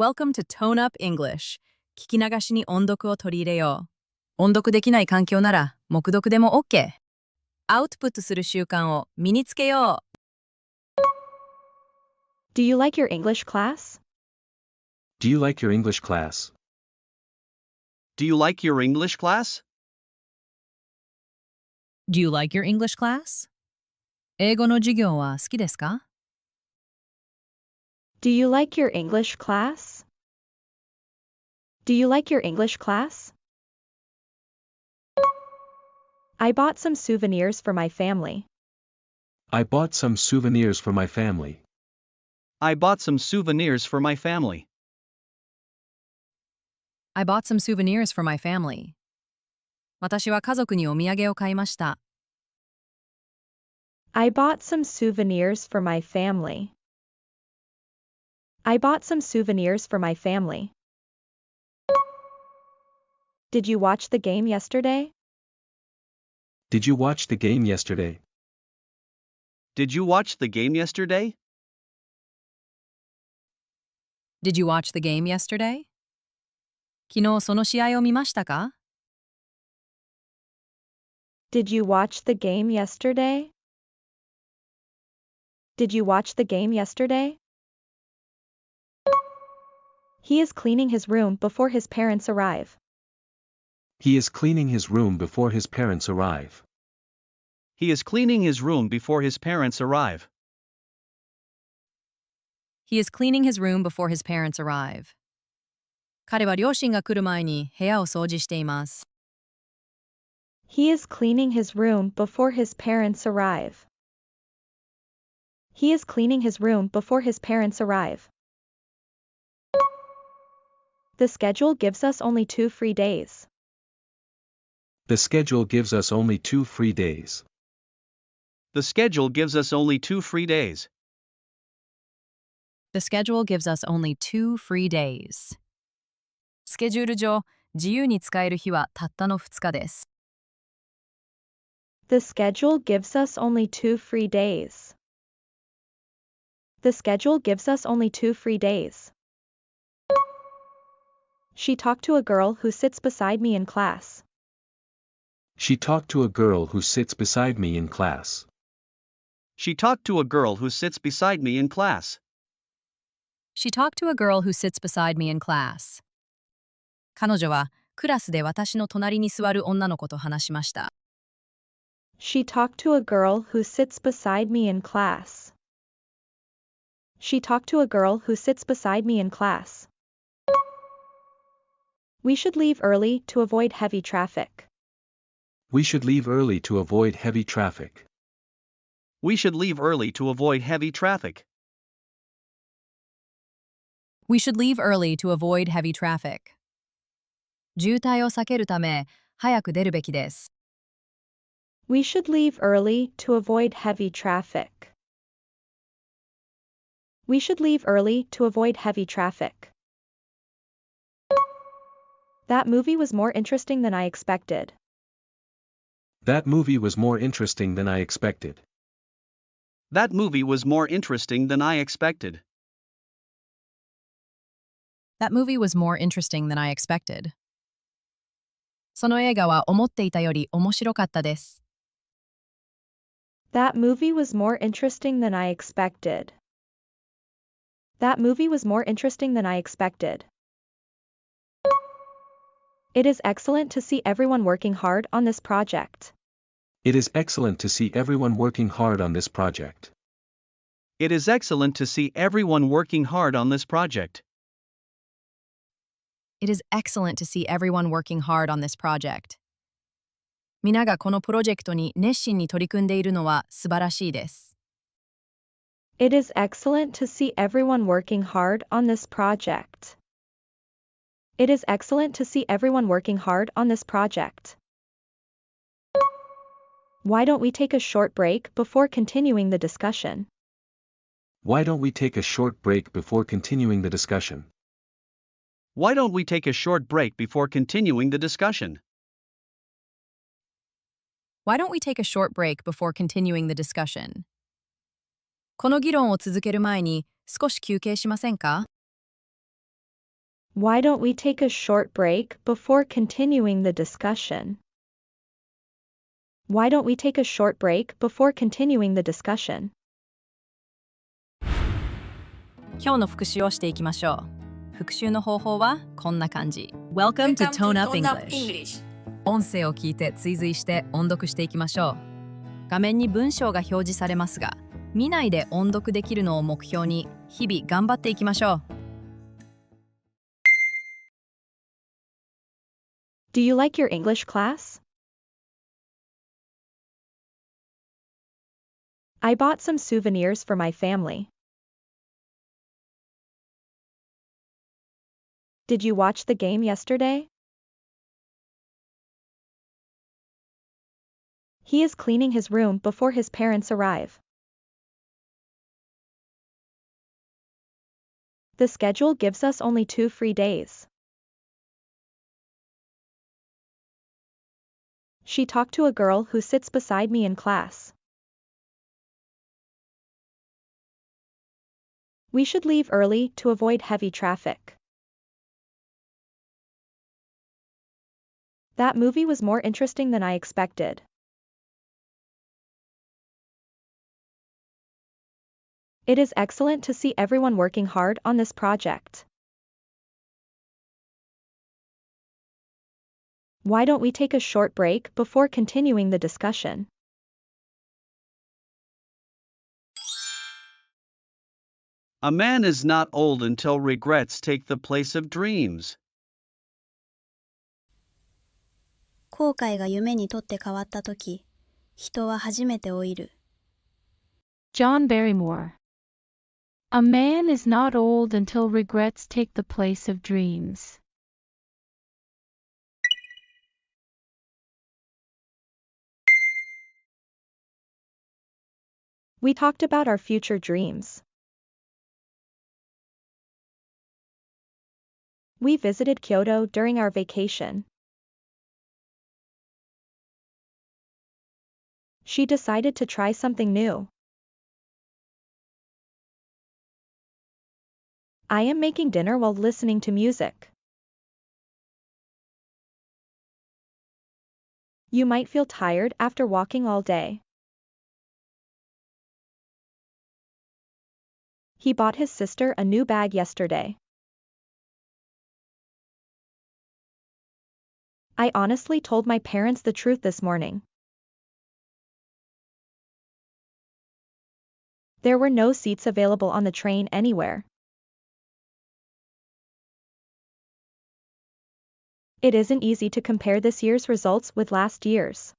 Welcome to Tone Up English. 聞き流しに音読を取り入れよう。音読できない環境なら、黙読でも OK。アウトプットする習慣を身につけよう。Do you like your English class? Do you like your English class? Do you like your English class? Do you like your English class? 英語の授業は好きですか？ Do you like your English class? Do you like your English class? I bought some souvenirs for my family. I bought some souvenirs for my family. I bought some souvenirs for my family. I bought some souvenirs for my family. 私は家族にお土産を買いました。I bought some souvenirs for my family. I bought some souvenirs for my family. Did you watch the game yesterday? Did you watch the game yesterday? Did you watch the game yesterday? Did you watch the game yesterday? 昨日その試合を見ましたか？ Did you watch the game yesterday? Did you watch the game yesterday? He is cleaning his room before his parents arrive. He is cleaning his room before his parents arrive. He is cleaning his room before his parents arrive. He is cleaning his room before his parents arrive. 彼は両親が来る前に部屋を掃除しています。He is cleaning his room before his parents arrive. He is cleaning his room before his parents arrive. The schedule gives us only 2 free days. The schedule gives us only 2 free days. The schedule gives us only 2 free days. The schedule gives us only 2 free days. スケジュール上、自由に使える日はたったの2日です。The schedule gives us only 2 free days. The schedule gives us only 2 free days. She talked to a girl who sits beside me in class. She talked to a girl who sits beside me in class. She talked to a girl who sits beside me in class. She talked to a girl who sits beside me in class. 彼女はクラスで私の隣に座る女の子と話しました。She talked to a girl who sits beside me in class. She talked to a girl who sits beside me in class. We should leave early to avoid heavy traffic. We should leave early to avoid heavy traffic. We should leave early to avoid heavy traffic. We should leave early to avoid heavy traffic. 渋滞を避けるため、早く出るべきです。We should leave early to avoid heavy traffic. We should leave early to avoid heavy traffic. That movie was more interesting than I expected. That movie was more interesting than I expected. That movie was more interesting than I expected. That movie was more interesting than I expected. その映画は思っていたより面白かったです。That movie was more interesting than I expected. That movie was more interesting than I expected. It is excellent to see everyone working hard on this project. It is excellent to see everyone working hard on this project. It is excellent to see everyone working hard on this project. It is excellent to see everyone working hard on this project. 皆がこのプロジェクトに熱心に取り組んでいるのは素晴らしいです。It is excellent to see everyone working hard on this project. It is excellent to see everyone working hard on this project. Why don't we take a short break before continuing the discussion? Why don't we take a short break before continuing the discussion? Why don't we take a short break before continuing the discussion? Why don't we take a short break before continuing the discussion? この議論を続ける前に少し休憩しませんか？ Why don't we take a short break before continuing the discussion? Why don't we take a short break before continuing the discussion? 今日の復習をしていきましょう。復習の方法はこんな感じ。Welcome to Tone Up English。音声を聞いて追随して音読していきましょう。画面に文章が表示されますが、見ないで音読できるのを目標に日々頑張っていきましょう。Do you like your English class? I bought some souvenirs for my family. Did you watch the game yesterday? He is cleaning his room before his parents arrive. The schedule gives us only 2 free days. She talked to a girl who sits beside me in class. We should leave early to avoid heavy traffic. That movie was more interesting than I expected. It is excellent to see everyone working hard on this project. Why don't we take a short break before continuing the discussion? A man is not old until regrets take the place of dreams. 後悔が夢にとって変わったとき、人は初めて老いる。John Barrymore. A man is not old until regrets take the place of dreams. We talked about our future dreams. We visited Kyoto during our vacation. She decided to try something new. I am making dinner while listening to music. You might feel tired after walking all day. He bought his sister a new bag yesterday. I honestly told my parents the truth this morning. There were no seats available on the train anywhere. It isn't easy to compare this year's results with last year's.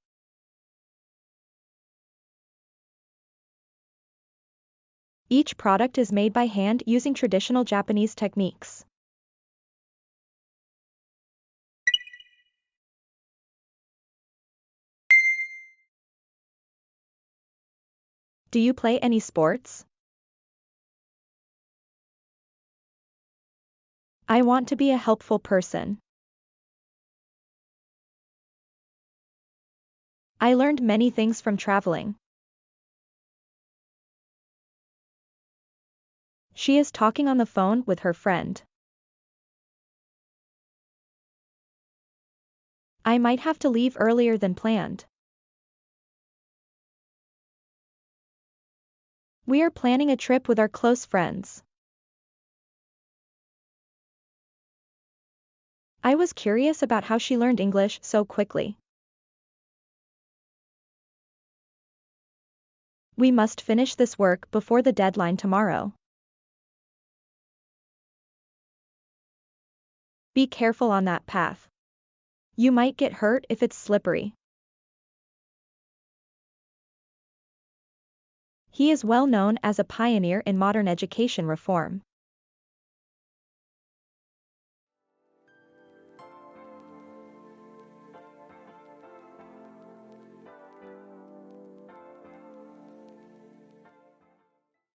Each product is made by hand using traditional Japanese techniques. Do you play any sports? I want to be a helpful person. I learned many things from traveling. She is talking on the phone with her friend. I might have to leave earlier than planned. We are planning a trip with our close friends. I was curious about how she learned English so quickly. We must finish this work before the deadline tomorrow. Be careful on that path. You might get hurt if it's slippery. He is well known as a pioneer in modern education reform.